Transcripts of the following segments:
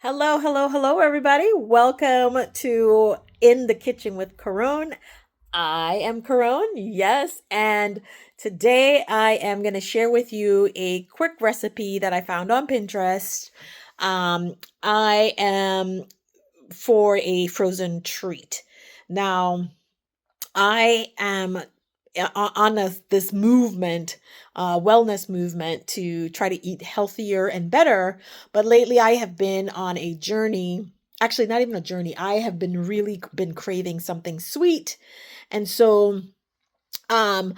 Hello, hello, hello, everybody. Welcome to In the Kitchen with Caron. I am Caron, yes, and today I am going to share with you a quick recipe that I found on Pinterest. I am for a frozen treat. Now, I am on this movement, wellness movement to try to eat healthier and better. But lately, I have been on a journey. Actually, not even a journey. I have been really been craving something sweet, and so I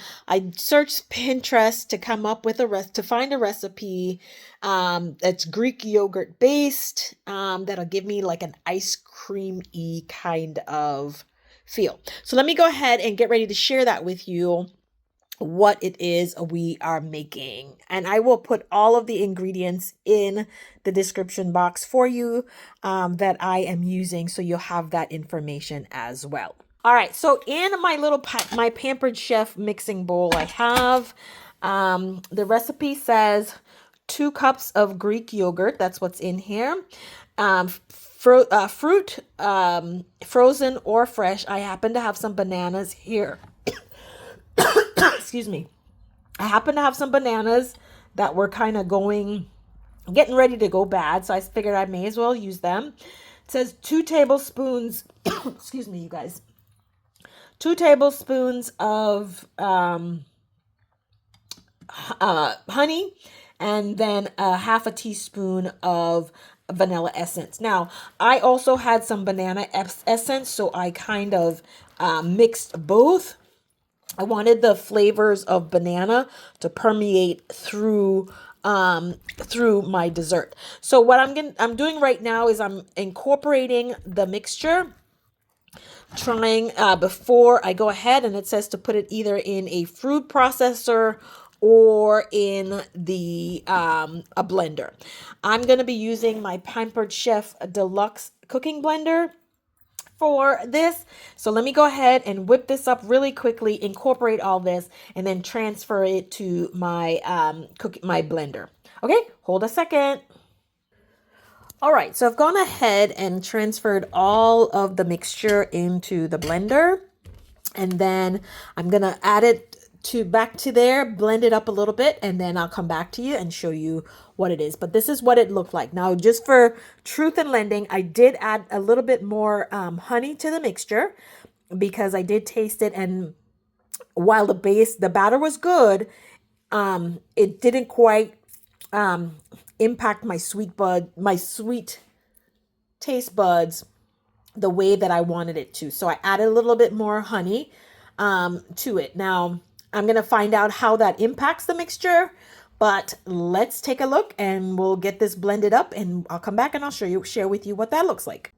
searched Pinterest to come up with to find a recipe that's Greek yogurt based, that'll give me like an ice cream-y kind of feel. So let me go ahead and get ready to share that with you, what it is we are making. And I will put all of the ingredients in the description box for you, that I am using, so you'll have that information as well. All right, so in my little my Pampered Chef mixing bowl, I have, the recipe says 2 cups of Greek yogurt. That's what's in here. Fruit, frozen or fresh. I happen to have some bananas here. Excuse me. I happen to have some bananas that were kind of getting ready to go bad, so I figured I may as well use them. It says 2 tablespoons, excuse me, you guys. 2 tablespoons of honey, and then a half a teaspoon of vanilla essence. Now, I also had some banana essence, so I kind of mixed both. I wanted the flavors of banana to permeate through my dessert. So what I'm doing right now is I'm incorporating the mixture, trying before I go ahead, and it says to put it either in a food processor or in the a blender. I'm going to be using my Pampered Chef Deluxe cooking blender for this. So let me go ahead and whip this up really quickly, incorporate all this, and then transfer it to my my blender. Okay, hold a second. All right, so I've gone ahead and transferred all of the mixture into the blender, and then I'm gonna add it back to there, blend it up a little bit, and then I'll come back to you and show you what it is. But this is what it looked like. Now, just for truth and lending, I did add a little bit more honey to the mixture because I did taste it, and while the batter was good, it didn't quite impact my sweet taste buds the way that I wanted it to. So I added a little bit more honey to it. Now, I'm going to find out how that impacts the mixture, but let's take a look and we'll get this blended up, and I'll come back and I'll share with you what that looks like.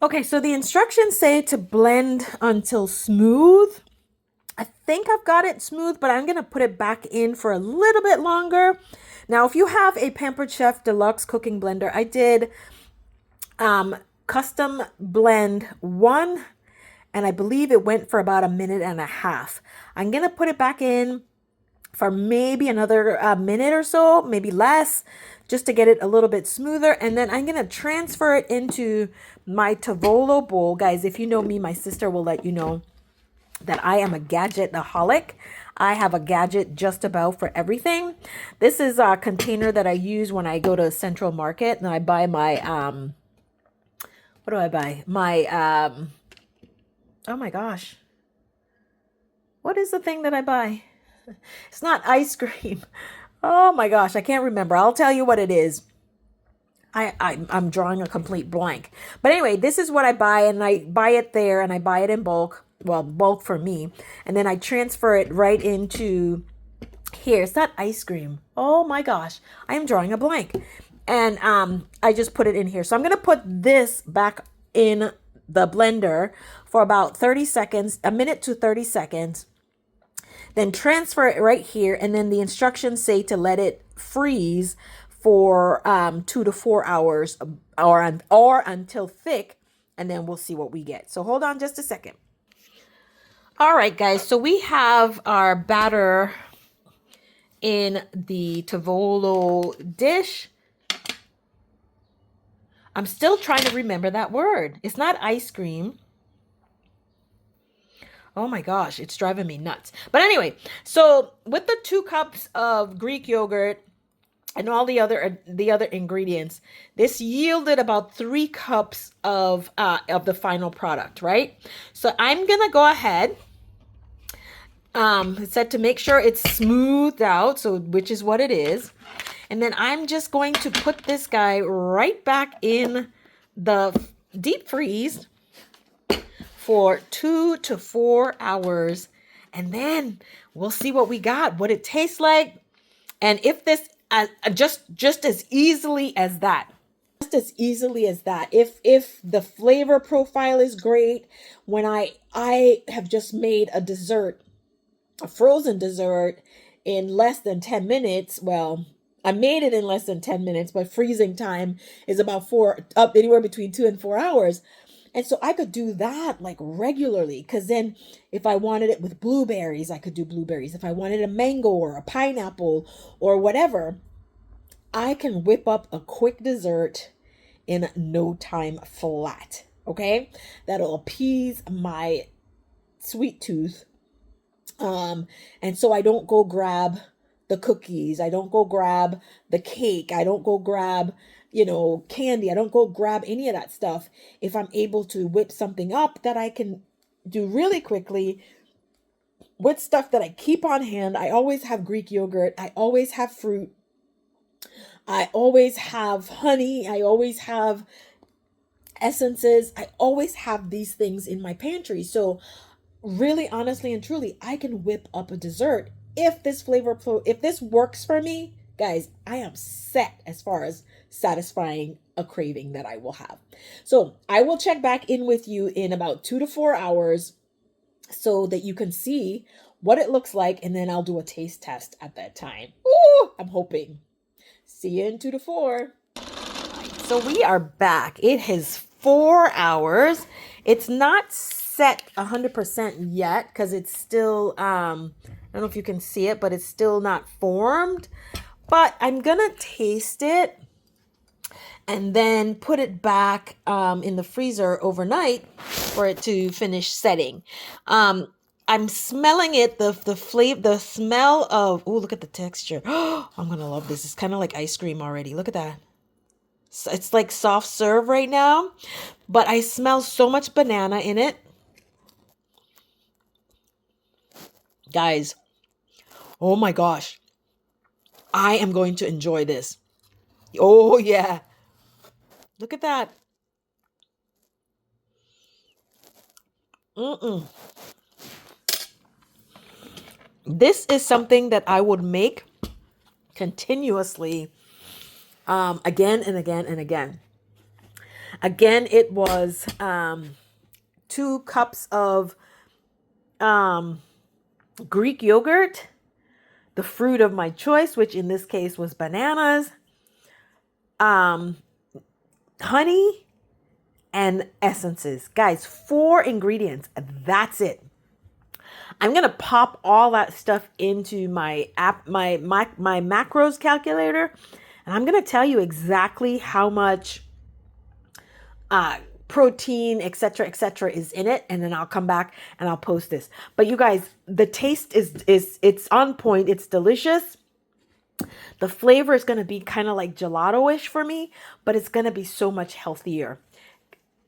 Okay, so the instructions say to blend until smooth. I think I've got it smooth, but I'm going to put it back in for a little bit longer. Now, if you have a Pampered Chef Deluxe cooking blender, I did custom blend one, and I believe it went for about 1.5 minutes. I'm going to put it back in for maybe another minute or so, maybe less, just to get it a little bit smoother. And then I'm going to transfer it into my Tavolo bowl. Guys, if you know me, my sister will let you know that I am a gadget-aholic. I have a gadget just about for everything. This is a container that I use when I go to Central Market and I buy my, what do I buy? My, oh my gosh. What is the thing that I buy? It's not ice cream. Oh my gosh, I can't remember. I'll tell you what it is. I'm drawing a complete blank. But anyway, this is what I buy, and I buy it there, and I buy it in bulk. Well, bulk for me. And then I transfer it right into here. It's not ice cream. Oh my gosh, I am drawing a blank. And I just put it in here. So I'm going to put this back in the blender for about 30 seconds, a minute to 30 seconds. Then transfer it right here, and then the instructions say to let it freeze for 2 to 4 hours, or until thick, and then we'll see what we get. So hold on just a second. All right, guys, so we have our batter in the Tavolo dish. I'm still trying to remember that word. It's not ice cream. Oh my gosh, it's driving me nuts. But anyway, so with the 2 cups of Greek yogurt and all the other ingredients, this yielded about 3 cups of the final product, right? So I'm gonna go ahead. It said to make sure it's smoothed out, so which is what it is. And then I'm just going to put this guy right back in the deep freeze for 2 to 4 hours. And then we'll see what we got, what it tastes like. And if this, just as easily as that, if the flavor profile is great, when I have just made a dessert, a frozen dessert, in less than 10 minutes. Well, I made it in less than 10 minutes, but freezing time is about up anywhere between 2 and 4 hours. And so I could do that like regularly, because then if I wanted it with blueberries, I could do blueberries. If I wanted a mango or a pineapple or whatever, I can whip up a quick dessert in no time flat. Okay? That'll appease my sweet tooth. And so I don't go grab the cookies. I don't go grab the cake. I don't go grab, candy. I don't go grab any of that stuff. If I'm able to whip something up that I can do really quickly with stuff that I keep on hand. I always have Greek yogurt. I always have fruit. I always have honey. I always have essences. I always have these things in my pantry. So really, honestly and truly, I can whip up a dessert. If this works for me, guys, I am set as far as satisfying a craving that I will have. So I will check back in with you in about 2 to 4 hours so that you can see what it looks like, and then I'll do a taste test at that time. Ooh, I'm hoping. See you in 2 to 4. So we are back. It has 4 hours. It's not set 100% yet because it's still, I don't know if you can see it, but it's still not formed. But I'm gonna taste it and then put it back in the freezer overnight for it to finish setting. I'm smelling it, the flavor, the smell of, oh, look at the texture. I'm gonna love this. It's kind of like ice cream already. Look at that. It's like soft serve right now, but I smell so much banana in it. Guys, oh my gosh. I am going to enjoy this. Oh yeah. Look at that. This is something that I would make continuously, again and again and again. Again, it was 2 cups of Greek yogurt, the fruit of my choice, which in this case was bananas, honey, and essences. Guys, 4 ingredients. That's it. I'm gonna pop all that stuff into my app, my macros calculator, and I'm gonna tell you exactly how much protein, etc., is in it, and then I'll come back and I'll post this. But you guys, the taste is it's on point. It's delicious. The flavor is gonna be kind of like gelato-ish for me, but it's gonna be so much healthier.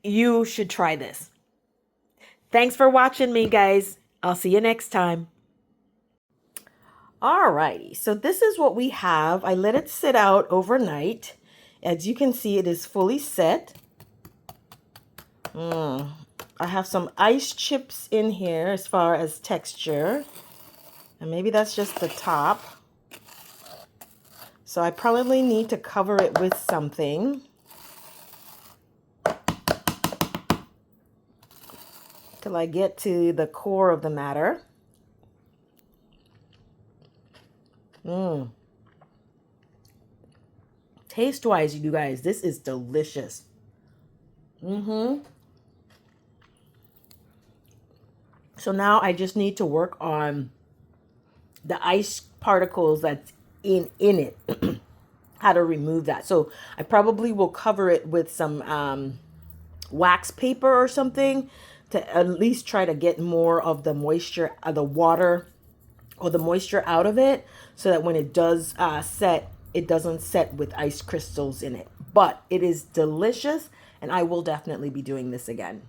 You should try this. Thanks for watching me, guys. I'll see you next time. Alrighty, so this is what we have. I let it sit out overnight. As you can see, it is fully set. I have some ice chips in here as far as texture. And maybe that's just the top. So I probably need to cover it with something. Till I get to the core of the matter. Taste-wise, you guys, this is delicious. So now I just need to work on the ice particles that's in it. how to remove that. So I probably will cover it with some wax paper or something to at least try to get more of the moisture, the water or the moisture out of it, so that when it does set, it doesn't set with ice crystals in it. But it is delicious, and I will definitely be doing this again.